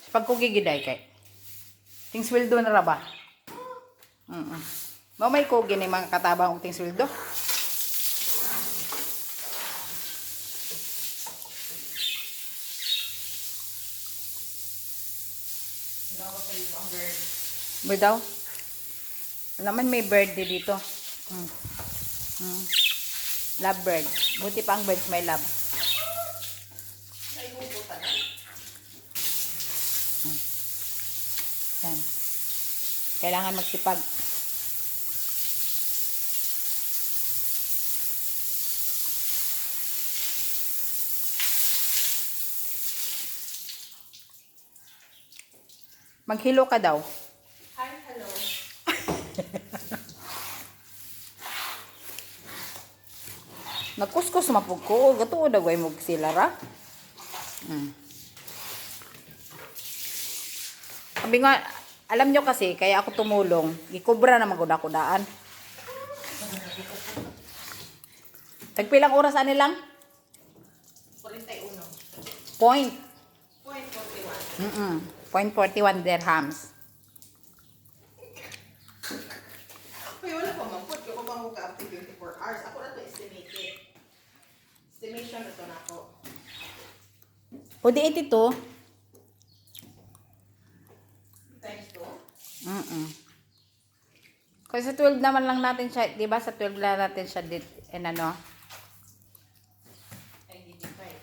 Pagkugigiday kay. Ting sweldo na ra ba? May kugi ni mga katabang og ting sweldo. Bird daw? Naman may birthday dito. Love bird. Buti pa ang birds may love. Yan. Kailangan magsipag. Maghilo ka daw. Hi, hello. Nagkuskus mapug ko. Gatuod agway mo sila ra. Sabi nga, alam nyo kasi, kaya ako tumulong. Gikubra na magkuda-kudaan. Tagpilang oras ani lang? 41. Point. 0.41. 0.41 dirhams. Uy, wala pa man. Put ko bang muka up to 24 hours. Ako na to estimated. Estimation na to na ako. O di 82. Times 2. Kasi sa 12 naman lang natin siya, di ba? Sa 12 lang natin siya ano? Ay, divide.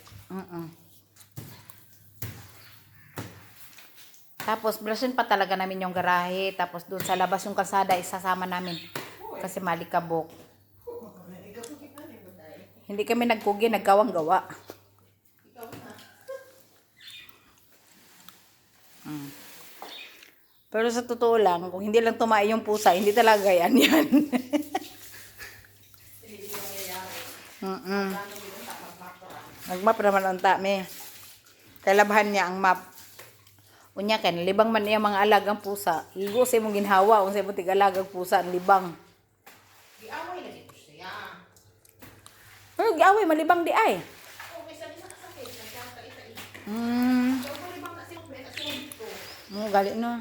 Tapos, blusin pa talaga namin yung garahe. Tapos, doon sa labas yung kalsada, isasama namin. Kasi malikabok. Hindi kami nagkugi, nagkawang-gawa. Ikaw na. Pero sa totoo lang, kung hindi lang tumae yung pusa, hindi talaga yan. Hindi ko nangyayari. Plano din sa pagmapura. Nagmap naman ang tami. Kailabahan niya ang map. Unya kan libang man niya mga alagang pusa. Igo sa imong ginhawa kung sa imong tig-alagang pusa ang libang. Giaway na dito siya. Pero giaway malibang di ay. Oh, may sabi sa kasakit. Nagkakita-ita. Hmm. So, kung ibang kasi, may asunod dito. Gali no.